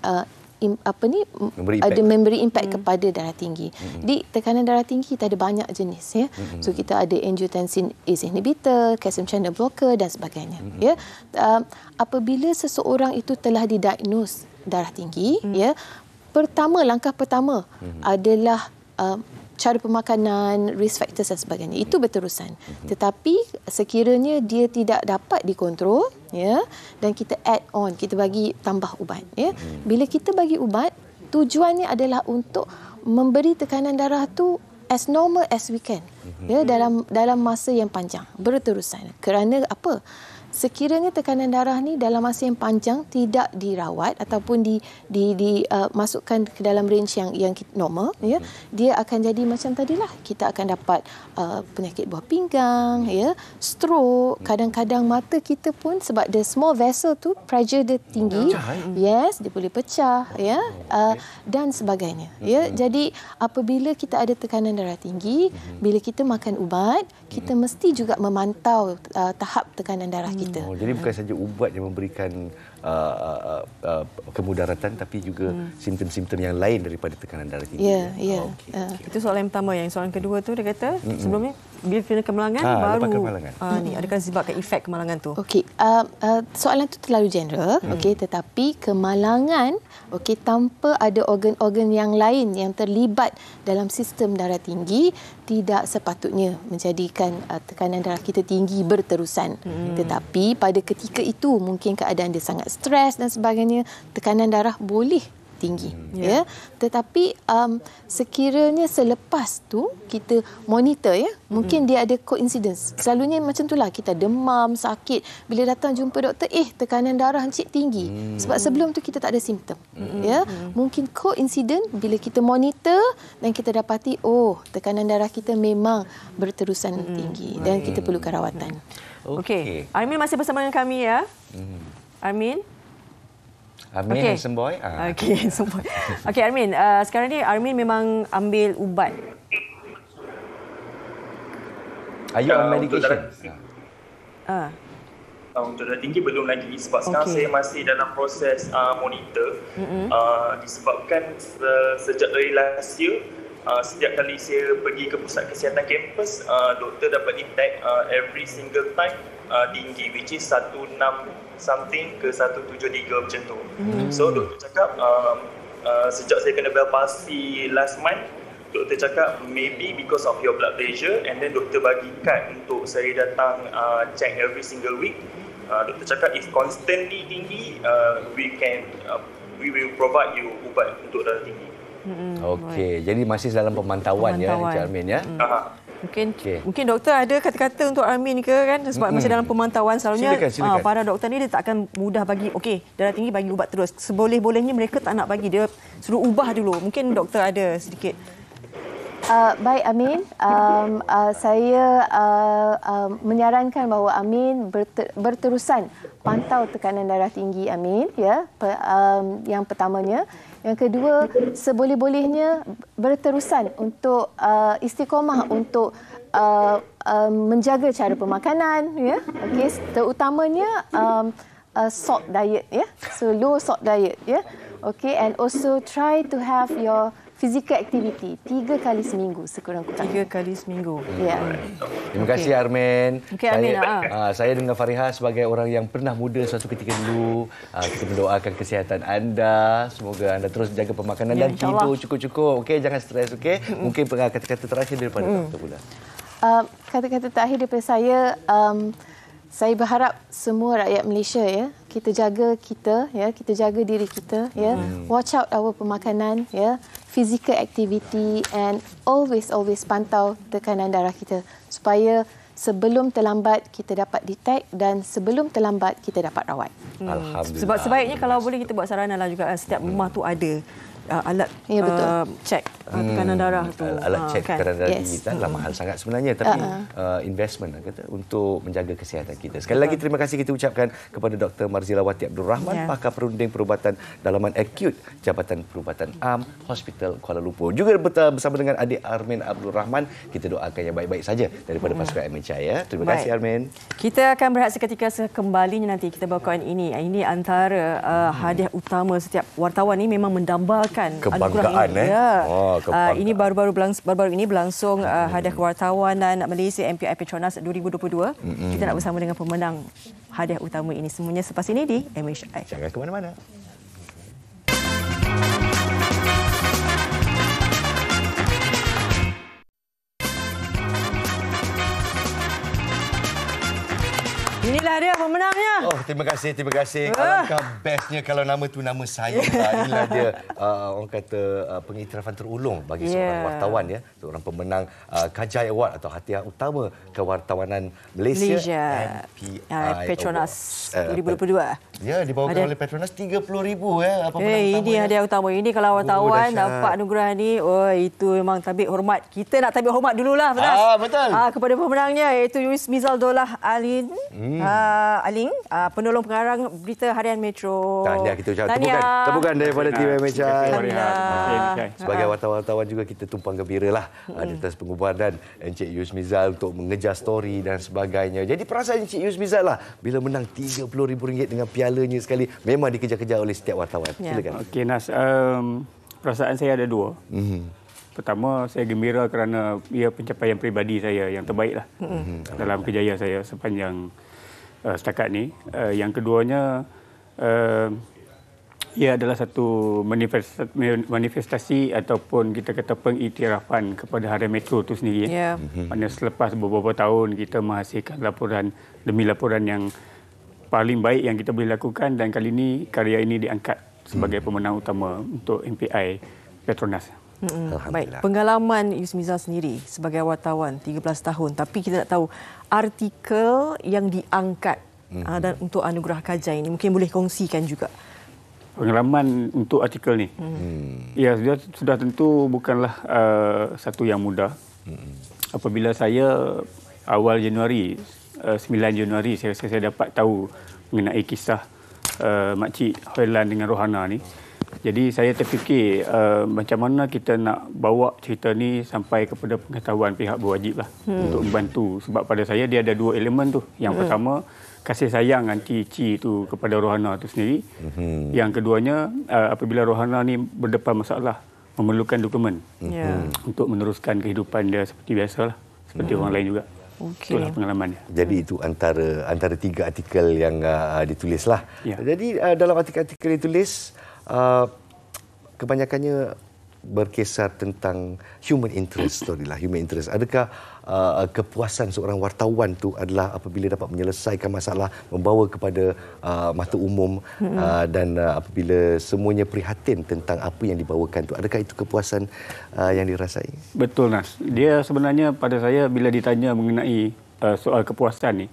memberi impact kepada darah tinggi. Di tekanan darah tinggi kita ada banyak jenis, ya. So kita ada angiotensin ACE inhibitor, calcium channel blocker dan sebagainya, ya. Apabila seseorang itu telah didiagnos darah tinggi, ya, langkah pertama adalah cara pemakanan, risk factors dan sebagainya. Itu berterusan. Tetapi sekiranya dia tidak dapat dikontrol, ya, dan kita add on, kita bagi tambah ubat, ya. Bila kita bagi ubat, tujuannya adalah untuk memberi tekanan darah tu as normal as we can, ya, dalam masa yang panjang, berterusan. Kerana apa? Sekiranya tekanan darah ni dalam masa yang panjang tidak dirawat ataupun masukkan ke dalam range yang normal, ya, dia akan jadi macam tadilah, kita akan dapat penyakit buah pinggang, ya, stroke, kadang-kadang mata kita pun sebab the small vessel tu pressure dia tinggi, yes, dia boleh pecah, ya, dan sebagainya, ya. Jadi apabila kita ada tekanan darah tinggi, bila kita makan ubat, kita mesti juga memantau tahap tekanan darah kita. Jadi bukan saja ubat yang memberikan kemudaratan, tapi juga simptom-simptom yang lain daripada tekanan darah tinggi. Ya. Itu soalan yang pertama. Yang soalan kedua tu dia kata sebelumnya bila kena kemalangan baru kemalangan. Ni adakah sebabkan efek kemalangan tu? Okey, soalan tu terlalu general, okey, tetapi kemalangan, okey, tanpa ada organ-organ yang lain yang terlibat dalam sistem darah tinggi tidak sepatutnya menjadikan tekanan darah kita tinggi berterusan. Tetapi pada ketika itu mungkin keadaan dia sangat stres dan sebagainya, tekanan darah boleh tinggi, ya. Tetapi sekiranya selepas tu kita monitor, ya, mungkin dia ada coincidence. Selalunya macam itulah, kita demam, sakit, bila datang jumpa doktor, tekanan darah encik tinggi. Sebab sebelum tu kita tak ada simptom, ya. Mungkin coincidence bila kita monitor dan kita dapati tekanan darah kita memang berterusan tinggi dan kita perlukan rawatan. Okey. Armin masih bersama dengan kami, ya. Armin, handsome boy. Okey, handsome boy. Okey, Armin, sekarang ni Armin memang ambil ubat. Are you on medication? Untuk darah tinggi belum lagi sebab sekarang saya masih dalam proses monitor. Disebabkan sejak dari last year, setiap kali saya pergi ke pusat kesihatan kampus, doktor dapat detect every single time tinggi, which is 16 something ke 173 macam tu. So doktor cakap sejak saya kena bel palsi last month, doktor cakap maybe because of your blood pressure, and then doktor bagi kad untuk saya datang check every single week. Doktor cakap if constantly tinggi, we will provide you ubat untuk darah tinggi. Okey, jadi masih dalam pemantauan. Ya, Encik Armin, ya. Mungkin doktor ada kata-kata untuk Armin ke, kan, sebab masih dalam pemantauan. Selalunya silakan. para doktor ni dia tak akan mudah bagi darah tinggi bagi ubat terus. Seboleh-bolehnya mereka tak nak bagi, dia suruh ubah dulu. Mungkin doktor ada sedikit. Baik, Amin. Saya menyarankan bahawa Amin berterusan pantau tekanan darah tinggi Amin, ya. Yang pertamanya. Yang kedua, seboleh-bolehnya berterusan untuk istiqamah untuk menjaga cara pemakanan, ya. Okey, terutamanya salt diet, ya. So low salt diet, ya. Okey, and also try to have your physical activity 3 kali seminggu sekurang-kurangnya. 3 kali seminggu. Ya. Terima kasih, Armin. Okey, Armin. Saya dengan Fariha sebagai orang yang pernah muda suatu ketika dulu, kita mendoakan kesihatan anda. Semoga anda terus jaga pemakanan dan tidur cukup-cukup. Okey, jangan stres, okey? Mungkin kata-kata terakhir daripada doktor pula. Kata-kata terakhir daripada saya berharap semua rakyat Malaysia, ya, kita jaga kita jaga diri kita, ya. Watch out our pemakanan, ya. Physical activity and always pantau tekanan darah kita supaya sebelum terlambat kita dapat detect dan sebelum terlambat kita dapat rawat. Alhamdulillah. Sebab sebaiknya kalau boleh kita buat saranan lah juga, setiap rumah tu ada alat Ya, betul. cek tekanan darah tu. Alat cek kan? tekanan darah Yes. tinggi taklah mahal sangat sebenarnya, tapi investment kata untuk menjaga kesihatan kita. Sekali lagi terima kasih kita ucapkan kepada Dr. Marzilawati Abdul Rahman, pakar perunding perubatan dalaman akut Jabatan Perubatan Am Hospital Kuala Lumpur. Juga bersama dengan adik Armin Abdul Rahman, kita doakan yang baik-baik saja daripada pasukan MHI ya. Terima kasih Armin. Kita akan berehat seketika kembalinya nanti kita bawakan ini. Ini antara hadiah utama setiap wartawan ini memang mendambakan kebanggaan anugerah ini. Ya. Kebanggaan. Ini baru-baru ini berlangsung hadiah kewartawanan Malaysia MPI Petronas 2022. Kita nak bersama dengan pemenang hadiah utama ini. Semuanya selepas ini di MHI. Jangan ke mana-mana. Inilah dia pemenangnya. Oh, terima kasih. Alangkah bestnya kalau nama tu nama saya. Inilah dia orang kata pengiktirafan terulung bagi seorang wartawan ya, seorang pemenang Kajai Award atau hadiah utama kewartawanan Malaysia MPI Petronas Awards. 2022. Ya, dibawakan oleh Petronas 30,000 ya pemenang utama. Ini hadiah utama. Ini kalau wartawan dahsyat. dapat anugerah ni, itu memang tabik hormat. Kita nak tabik hormat dululah, Fras. Betul. Kepada pemenangnya iaitu Yus Mizal Dolah Aling, penolong pengarang berita harian Metro. Tahniah kita ucapkan. Tepukan daripada tim MHI. Sebagai wartawan juga kita tumpang gembira lah atas pengubahan Encik Yus Mizal untuk mengejar story dan sebagainya. Jadi perasaan Encik Yus Mizal lah bila menang RM30,000 dengan pialanya sekali, memang dikejar-kejar oleh setiap wartawan. Silakan. Okey Nas, perasaan saya ada dua. Pertama, saya gembira kerana ia pencapaian peribadi saya yang terbaik lah dalam kejayaan saya sepanjang setakat ni. Yang keduanya, ia adalah satu manifestasi ataupun kita kata pengiktirafan kepada Harian Metro itu sendiri. Mana selepas beberapa tahun kita menghasilkan laporan demi laporan yang paling baik yang kita boleh lakukan, dan kali ini karya ini diangkat sebagai pemenang utama untuk MPI Petronas. Baik, pengalaman Yus Mizal sendiri sebagai wartawan 13 tahun, tapi kita nak tahu artikel yang diangkat dan untuk anugerah Kajai ini mungkin boleh kongsikan juga. Pengalaman untuk artikel ni, ya sudah tentu bukanlah satu yang mudah. Apabila saya awal Januari, 9 Januari saya dapat tahu mengenai kisah Makcik Hoilan dengan Rohana ni. Jadi saya terfikir macam mana kita nak bawa cerita ni sampai kepada pengetahuan pihak berwajib lah untuk membantu. Sebab pada saya dia ada dua elemen tu. Yang pertama, kasih sayang anti Ci tu kepada Rohana tu sendiri. Yang keduanya, apabila Rohana ni berdepan masalah, memerlukan dokumen untuk meneruskan kehidupan dia seperti biasalah, seperti orang lain juga. Itulah pengalamannya. Jadi itu antara tiga artikel yang ditulislah. Jadi dalam artikel-artikel ditulis, kebanyakannya berkisar tentang human interest story lah, human interest. Adakah kepuasan seorang wartawan tu adalah apabila dapat menyelesaikan masalah, membawa kepada mata umum dan apabila semuanya prihatin tentang apa yang dibawakan tu, adakah itu kepuasan yang dirasai? Betul Nas. Dia sebenarnya pada saya bila ditanya mengenai soal kepuasan ni,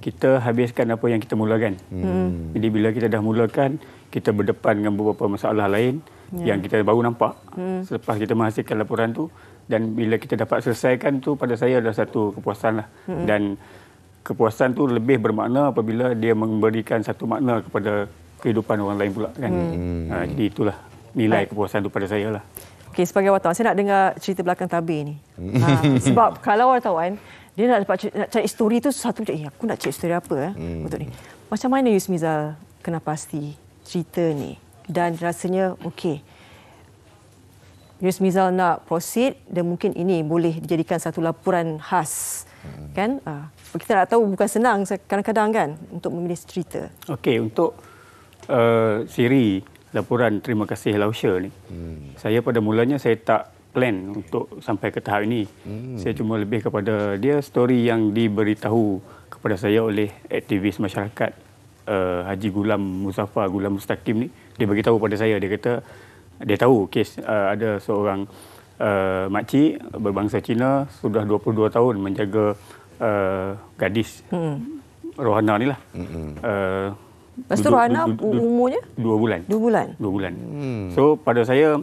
kita habiskan apa yang kita mulakan. Jadi bila kita dah mulakan, kita berdepan dengan beberapa masalah lain yang kita baru nampak selepas kita menghasilkan laporan tu, dan bila kita dapat selesaikan tu, pada saya adalah satu kepuasan lah. Dan kepuasan tu lebih bermakna apabila dia memberikan satu makna kepada kehidupan orang lain pula kan. Jadi itulah nilai kepuasan tu pada saya lah. Okey, sebagai wartawan saya nak dengar cerita belakang tabir ni. Sebab kalau wartawan dia nak cari story tu satu je, aku nak cari story apa untuk ni. Macam mana Yus Mizal kena pasti cerita ni dan rasanya okey, Yus Mizal nak proceed dan mungkin ini boleh dijadikan satu laporan khas kan. Kita nak tahu bukan senang kadang-kadang kan untuk memilih cerita. Okey, untuk siri laporan Terima Kasih Lausha ni, saya pada mulanya saya tak plan untuk sampai ke tahap ini. Saya cuma lebih kepada dia story yang diberitahu kepada saya oleh aktivis masyarakat Haji Gulam Muzaffar Gulam Mustaqim ni. Dia beritahu pada saya, dia kata dia tahu kes ada seorang makcik berbangsa Cina sudah 22 tahun menjaga gadis Rohana ni lah. Lepas tu Rohana umurnya? 2 bulan. 2 bulan. 2 bulan. So pada saya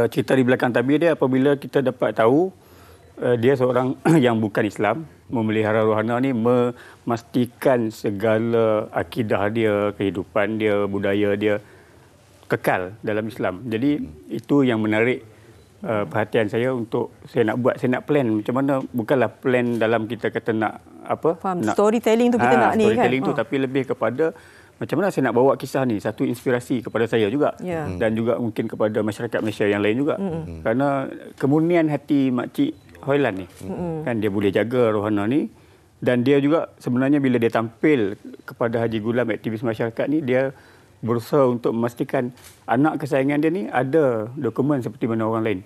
cerita di belakang tabir dia apabila kita dapat tahu dia seorang yang bukan Islam, memelihara Rohana ni memastikan segala akidah dia, kehidupan dia, budaya dia kekal dalam Islam. Jadi itu yang menarik perhatian saya untuk saya nak plan macam mana, bukanlah plan dalam kita kata nak apa? Faham. Storytelling tu kita nak ni kan. Storytelling tu tapi lebih kepada macam mana saya nak bawa kisah ni, satu inspirasi kepada saya juga dan juga mungkin kepada masyarakat Malaysia yang lain juga. Kerana kemurnian hati Makcik Hoilan ni kan, dia boleh jaga Rohana ni, dan dia juga sebenarnya bila dia tampil kepada Haji Gulam, aktivis masyarakat ni, dia berusaha untuk memastikan anak kesayangan dia ni ada dokumen seperti mana orang lain.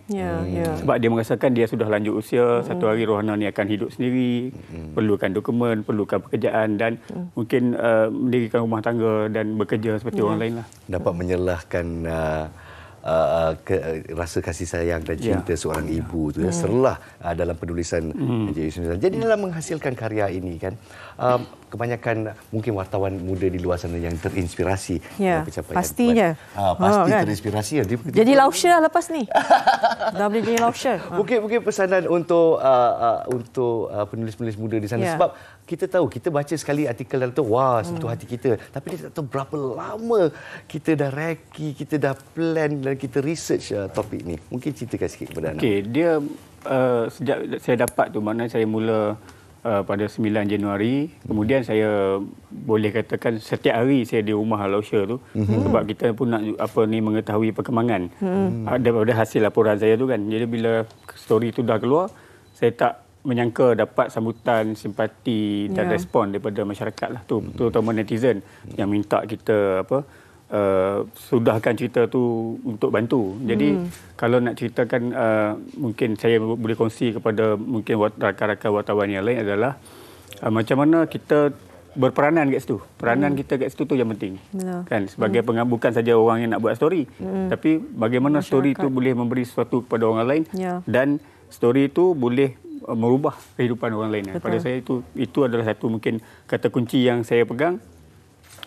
Sebab dia merasakan dia sudah lanjut usia, satu hari Rohana ni akan hidup sendiri, perlukan dokumen, perlukan pekerjaan dan mungkin mendirikan rumah tangga dan bekerja seperti orang lain lah. Dapat menyerlahkan rasa kasih sayang dan cinta seorang ibu tu serlah dalam penulisan Encik Yusnizal. Jadi dalam menghasilkan karya ini kan, kebanyakan mungkin wartawan muda di luar sana yang terinspirasi dengan pencapaian pastinya. Pasti kan? Terinspirasi. Jadi lausher lah lepas ni. Dah boleh jadi lausher. Mungkin pesanan untuk penulis-penulis muda di sana, sebab kita tahu, kita baca sekali artikel dalam tu, wah, sentuh hati kita. Tapi dia tak tahu berapa lama kita dah reki, kita dah plan dan kita research topik ni. Mungkin ceritakan sikit kepada anak. Okey, dia sejak saya dapat tu, maknanya saya mula pada 9 Januari. Kemudian saya boleh katakan setiap hari saya di rumah lausher tu. Sebab kita pun nak mengetahui perkembangan daripada hasil laporan saya tu kan. Jadi bila story tu dah keluar, saya tak menyangka dapat sambutan, simpati dan respon daripada masyarakat lah tu, terutama netizen yang minta kita sudahkan cerita tu untuk bantu. Jadi kalau nak ceritakan mungkin saya boleh kongsi kepada mungkin rakan-rakan wartawan yang lain adalah macam mana kita berperanan kat situ. Peranan kita kat situ tu yang penting. Kan, sebagai bukan saja orang yang nak buat story, tapi bagaimana story tu boleh memberi sesuatu kepada orang lain dan story tu boleh merubah kehidupan orang lain. Betul. Pada saya itu adalah satu mungkin kata kunci yang saya pegang.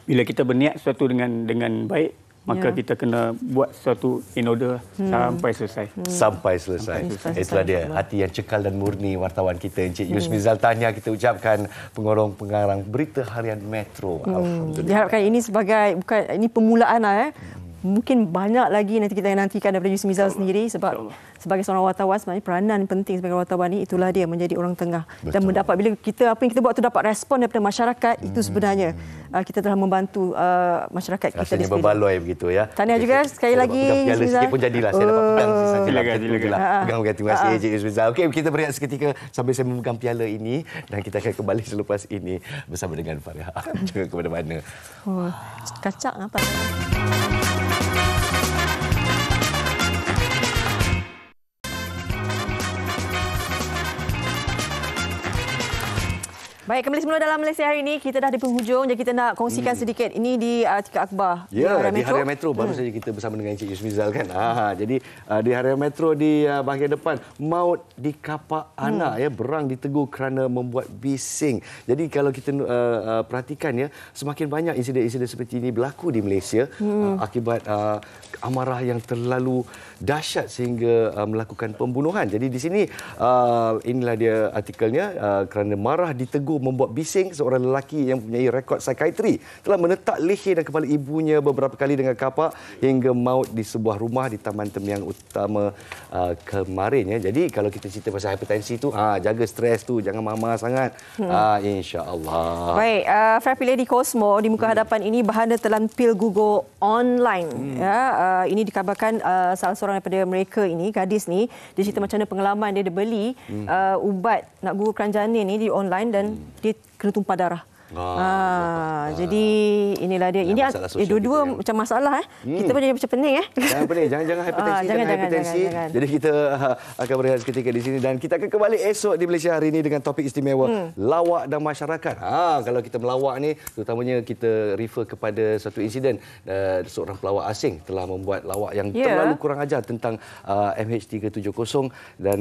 Bila kita berniat sesuatu dengan baik, maka kita kena buat sesuatu in order sampai selesai. Sampai selesai. Itulah dia, hati yang cekal dan murni wartawan kita Encik Yusnizal. Tahniah kita ucapkan pengarang Berita Harian Metro. Alhamdulillah. Diharapkan ini ini permulaan lah. Mungkin banyak lagi nanti kita nantikan daripada Yusnizal sendiri, sebab sebagai seorang wartawan sebenarnya peranan penting sebagai wartawan ini, itulah dia menjadi orang tengah. Dan mendapat, bila apa yang kita buat tu dapat respon daripada masyarakat, itu sebenarnya kita telah membantu masyarakat kita. Rasanya berbaloi begitu ya. Tahniah juga sekali lagi Yusnizal. Sikit pun jadilah saya dapat pegang silakan. Terima kasih Encik Yusnizal. Okey, kita berehat seketika sambil saya memegang piala ini dan kita akan kembali selepas ini bersama dengan Fariha. Jangan ke mana-mana. Kacak apa? Baik, kembali semula dalam Malaysia hari ini. Kita dah di penghujung, jadi kita nak kongsikan sedikit. Ini di artikel akhbar. Ya, di Harian Metro. Baru saja kita bersama dengan Encik Yusnizal kan. Jadi di Harian Metro di bahagian depan, maut di kapak anak ya, berang ditegur kerana membuat bising. Jadi kalau kita perhatikan ya, semakin banyak insiden-insiden seperti ini berlaku di Malaysia akibat amarah yang terlalu dahsyat sehingga melakukan pembunuhan. Jadi di sini inilah dia artikelnya, kerana marah ditegur membuat bising, seorang lelaki yang mempunyai rekod psikiatri telah menetak leher dan kepala ibunya beberapa kali dengan kapak hingga maut di sebuah rumah di Taman Temiang Utama kemarin ya. Jadi kalau kita cerita pasal hipertensi tu, jaga stres tu, jangan marah sangat. Insya-Allah. Baik, Frappy Lady Cosmo di muka hadapan ini bahan telan pil gugur online. Ya, ini dikabarkan salah seorang daripada mereka ini, gadis ni, dia cerita macam mana pengalaman dia beli ubat nak gugurkan janin ni di online dan dia kena tumpah darah. Jadi inilah dia. Ini dua-dua macam masalah Kita pun jadi macam pening Jangan pening, jangan hipertensi, jangan. Jadi kita akan berehat seketika di sini dan kita akan kembali esok di Malaysia hari ini dengan topik istimewa lawak dan masyarakat. Kalau kita melawak ni, terutamanya kita refer kepada satu insiden seorang pelawak asing telah membuat lawak yang terlalu kurang ajar tentang MH370 dan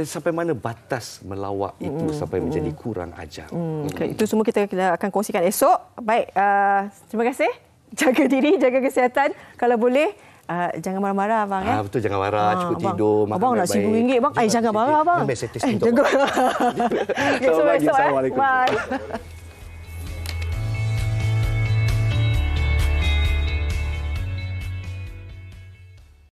sampai mana batas melawak itu sampai menjadi kurang ajar. Itu semua kita kita akan kongsikan esok. Baik, terima kasih. Jaga diri, jaga kesihatan. Kalau boleh, jangan marah-marah abang. Betul, jangan marah. Cukup tidur, makan abang nak RM1,000 bang. Jangan marah abang. Jangan Jangan. Okay, so esok. Bye.